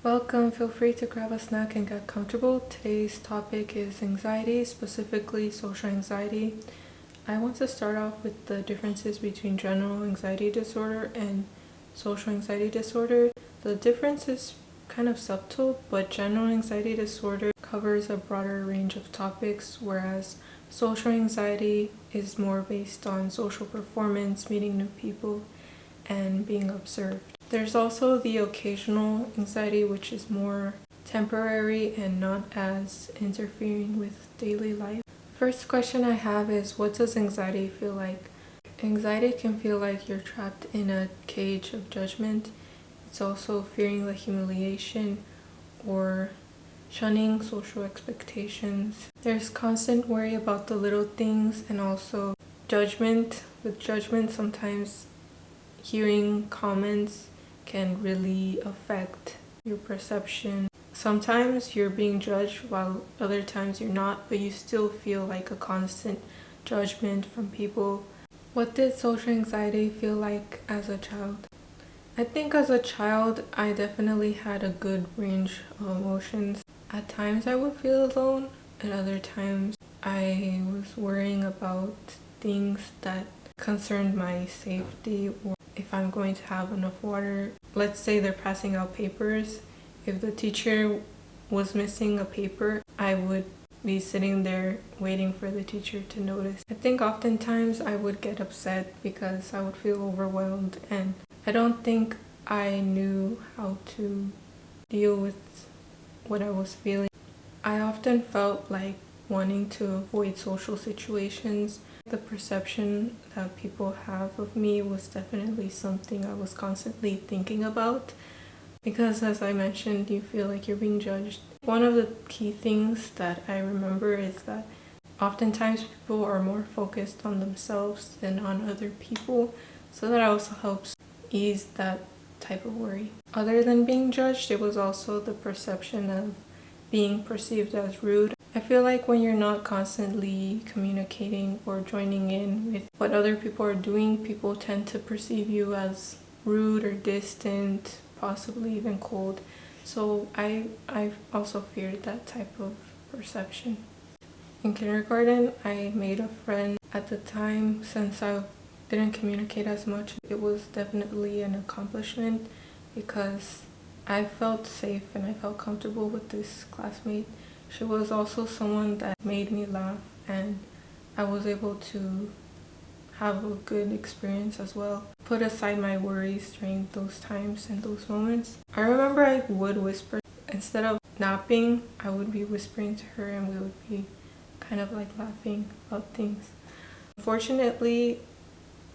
Welcome, feel free to grab a snack and get comfortable. Today's topic is anxiety, specifically social anxiety. I want to start off with the differences between general anxiety disorder and social anxiety disorder. The difference is kind of subtle, but general anxiety disorder covers a broader range of topics, whereas social anxiety is more based on social performance, meeting new people, and being observed. There's also the occasional anxiety, which is more temporary and not as interfering with daily life. First question I have is, what does anxiety feel like? Anxiety can feel like you're trapped in a cage of judgment. It's also fearing the humiliation or shunning social expectations. There's constant worry about the little things and also judgment. With judgment, sometimes hearing comments can really affect your perception. Sometimes you're being judged while other times you're not, but you still feel like a constant judgment from people. What did social anxiety feel like as a child? I think as a child, I definitely had a good range of emotions. At times I would feel alone, and other times I was worrying about things that concerned my safety, or if I'm going to have enough water. Let's say they're passing out papers. If the teacher was missing a paper, I would be sitting there waiting for the teacher to notice. I think oftentimes I would get upset because I would feel overwhelmed, and I don't think I knew how to deal with what I was feeling. I often felt like wanting to avoid social situations. The perception that people have of me was definitely something I was constantly thinking about, because as I mentioned, you feel like you're being judged. One of the key things that I remember is that oftentimes people are more focused on themselves than on other people, so that also helps ease that type of worry. Other than being judged, it was also the perception of being perceived as rude. I feel like when you're not constantly communicating or joining in with what other people are doing, people tend to perceive you as rude or distant, possibly even cold. So I also feared that type of perception. In kindergarten, I made a friend. At the time, since I didn't communicate as much, it was definitely an accomplishment because I felt safe and I felt comfortable with this classmate. She was also someone that made me laugh, and I was able to have a good experience as well. Put aside my worries during those times and those moments. I remember I would whisper. Instead of napping, I would be whispering to her and we would be kind of like laughing about things. Unfortunately,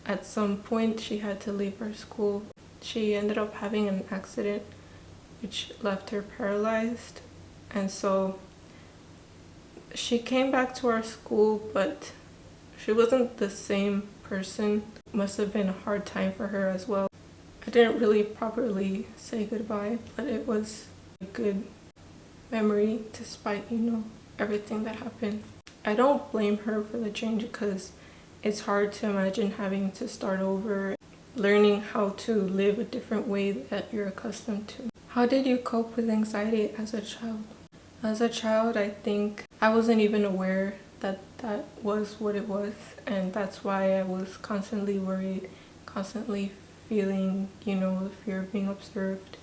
at some point she had to leave her school. She ended up having an accident which left her paralyzed, and so she came back to our school, but she wasn't the same person. Must have been a hard time for her as well. I didn't really properly say goodbye, but it was a good memory despite, everything that happened. I don't blame her for the change because it's hard to imagine having to start over, learning how to live a different way that you're accustomed to. How did you cope with anxiety as a child? As a child, I think I wasn't even aware that that was what it was, and that's why I was constantly worried, constantly feeling, the fear of being observed.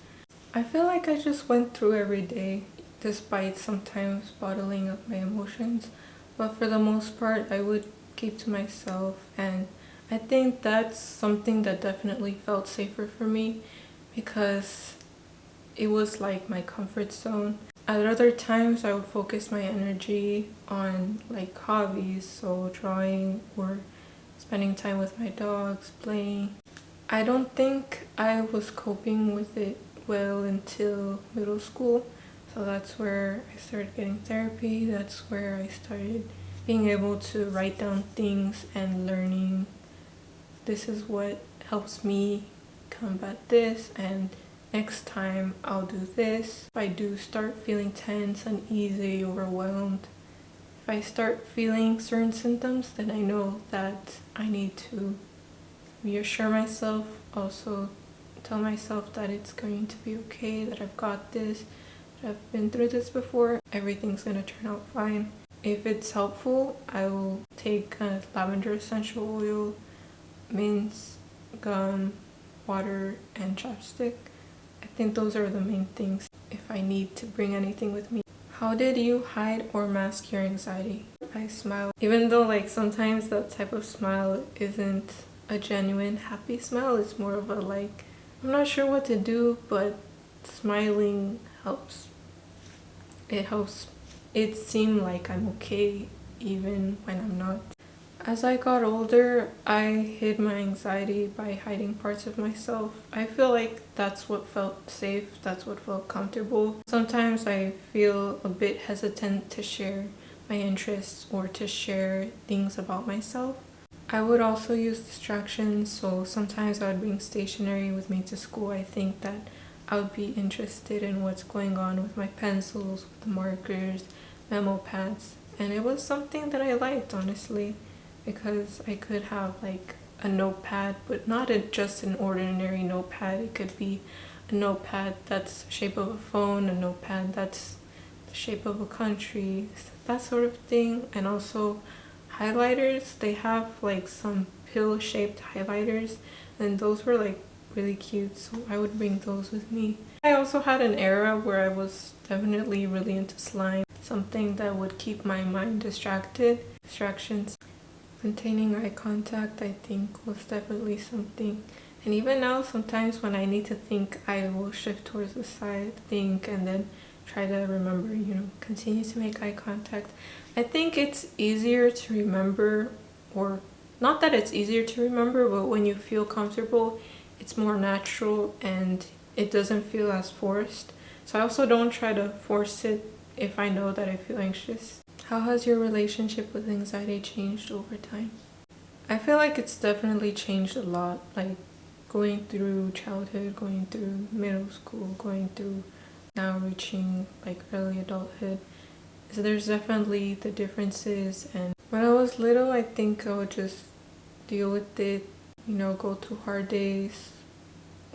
I feel like I just went through every day, despite sometimes bottling up my emotions, but for the most part, I would keep to myself, and I think that's something that definitely felt safer for me because it was like my comfort zone. At other times, I would focus my energy on like hobbies, so drawing or spending time with my dogs, playing. I don't think I was coping with it well until middle school, so that's where I started getting therapy. That's where I started being able to write down things and learning this is what helps me combat this, and next time I'll do this. If I do start feeling tense, uneasy, overwhelmed, if I start feeling certain symptoms, then I know that I need to reassure myself, also tell myself that it's going to be okay, that I've got this, that I've been through this before, everything's gonna turn out fine. If it's helpful, I will take lavender essential oil, mints, gum, water, and chapstick. I think those are the main things if I need to bring anything with me. How did you hide or mask your anxiety? I smile. Even though sometimes that type of smile isn't a genuine happy smile, it's more of a I'm not sure what to do, but smiling helps. It helps it seem like I'm okay even when I'm not. As I got older, I hid my anxiety by hiding parts of myself. I feel like that's what felt safe, that's what felt comfortable. Sometimes I feel a bit hesitant to share my interests or to share things about myself. I would also use distractions, so sometimes I would bring stationery with me to school. I think that I would be interested in what's going on with my pencils, with the markers, memo pads, and it was something that I liked, honestly, because I could have a notepad, but not just an ordinary notepad. It could be a notepad that's the shape of a phone, a notepad that's the shape of a country, that sort of thing. And also highlighters, they have some pill shaped highlighters, and those were really cute, so I would bring those with me. I also had an era where I was definitely really into slime, something that would keep my mind distracted. Distractions. Maintaining eye contact, I think, was definitely something. And even now, sometimes when I need to think, I will shift towards the side, think, and then try to remember, continue to make eye contact. I think it's easier to remember, or not that it's easier to remember, but when you feel comfortable, it's more natural and it doesn't feel as forced. So I also don't try to force it if I know that I feel anxious. How has your relationship with anxiety changed over time? I feel like it's definitely changed a lot, going through childhood, going through middle school, going through now reaching early adulthood. So there's definitely the differences, and when I was little, I think I would just deal with it, go through hard days,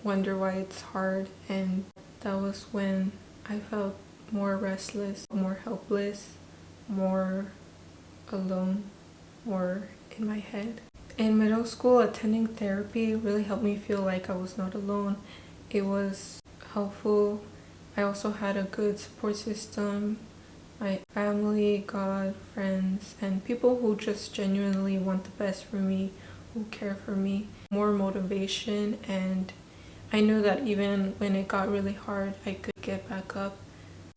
wonder why it's hard, and that was when I felt more restless, more helpless, more alone, more in my head. In middle school, attending therapy really helped me feel like I was not alone. It was helpful. I also had a good support system. My family, God, friends, and people who just genuinely want the best for me, who care for me. More motivation, and I knew that even when it got really hard, I could get back up.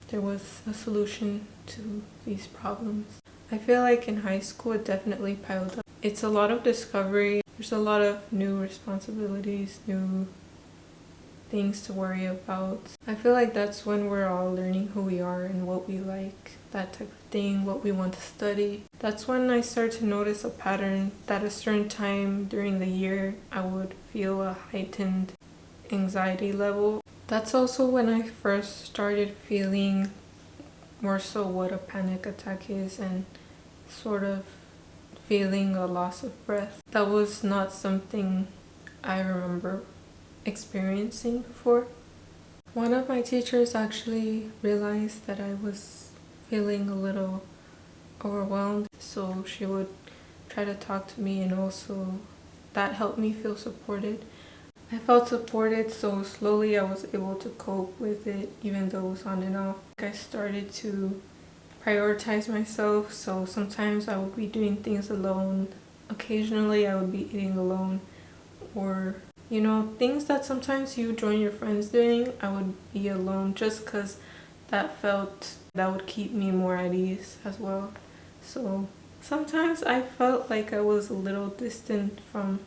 There was a solution to these problems. I feel like in high school it definitely piled up. It's a lot of discovery. There's a lot of new responsibilities, new things to worry about. I feel like that's when we're all learning who we are and what we like, that type of thing, what we want to study. That's when I start to notice a pattern that at a certain time during the year I would feel a heightened anxiety level. That's also when I first started feeling more so what a panic attack is, and sort of feeling a loss of breath. That was not something I remember experiencing before. One of my teachers actually realized that I was feeling a little overwhelmed, so she would try to talk to me, and also that helped me feel supported. I felt supported, so slowly I was able to cope with it, even though it was on and off. I started to prioritize myself, so sometimes I would be doing things alone. Occasionally I would be eating alone, or things that sometimes you join your friends doing, I would be alone just because that would keep me more at ease as well. So sometimes I felt like I was a little distant from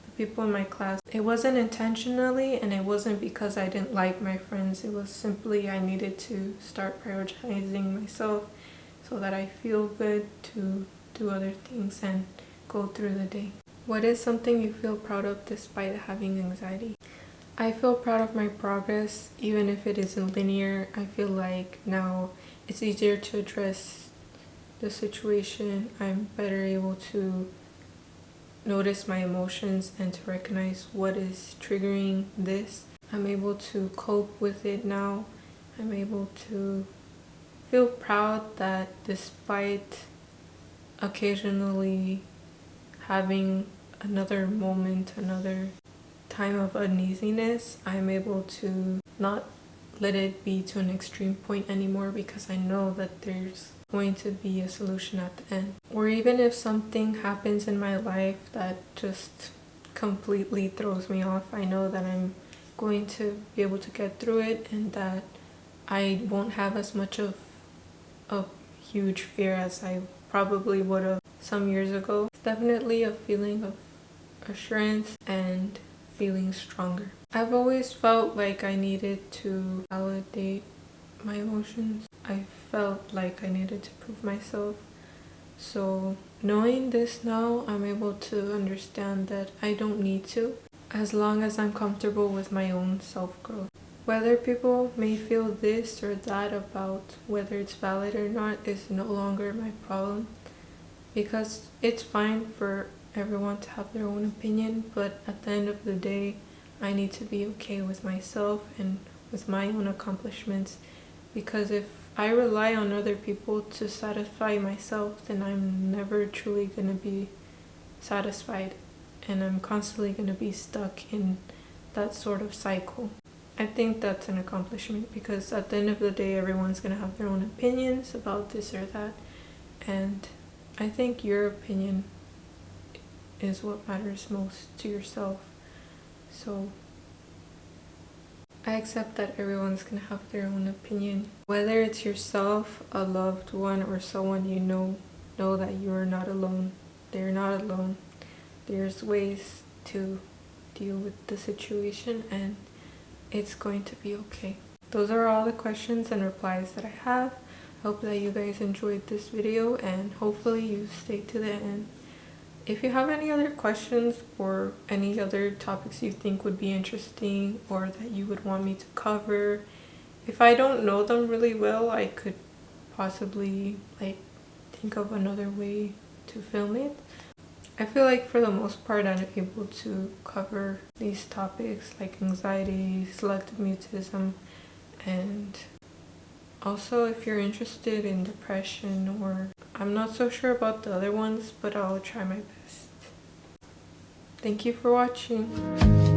the people in my class. It wasn't intentionally, and it wasn't because I didn't like my friends. It was simply I needed to start prioritizing myself so that I feel good to do other things and go through the day. What is something you feel proud of despite having anxiety? I feel proud of my progress, even if it isn't linear. I feel like now it's easier to address the situation. I'm better able to notice my emotions and to recognize what is triggering this. I'm able to cope with it now. I'm able to feel proud that despite occasionally having another moment, another time of uneasiness, I'm able to not let it be to an extreme point anymore, because I know that there's going to be a solution at the end. Or even if something happens in my life that just completely throws me off, I know that I'm going to be able to get through it, and that I won't have as much of a huge fear as I probably would have some years ago. It's definitely a feeling of assurance and feeling stronger. I've always felt like I needed to validate my emotions. I felt like I needed to prove myself. So knowing this now, I'm able to understand that I don't need to, as long as I'm comfortable with my own self-growth. Whether people may feel this or that about whether it's valid or not is no longer my problem, because it's fine for everyone to have their own opinion, but at the end of the day, I need to be okay with myself and with my own accomplishments, because if I rely on other people to satisfy myself, then I'm never truly going to be satisfied, and I'm constantly going to be stuck in that sort of cycle. I think that's an accomplishment, because at the end of the day, everyone's going to have their own opinions about this or that, and I think your opinion is what matters most to yourself. So I accept that everyone's gonna have their own opinion. Whether it's yourself, a loved one, or someone you know that you are not alone. They're not alone. There's ways to deal with the situation, and it's going to be okay. Those are all the questions and replies that I have. Hope that you guys enjoyed this video, and hopefully you stayed to the end. If you have any other questions or any other topics you think would be interesting or that you would want me to cover, if I don't know them really well, I could possibly think of another way to film it. I feel like for the most part I'm able to cover these topics like anxiety, selective mutism, and also if you're interested in depression, or I'm not so sure about the other ones, but I'll try my best. Thank you for watching.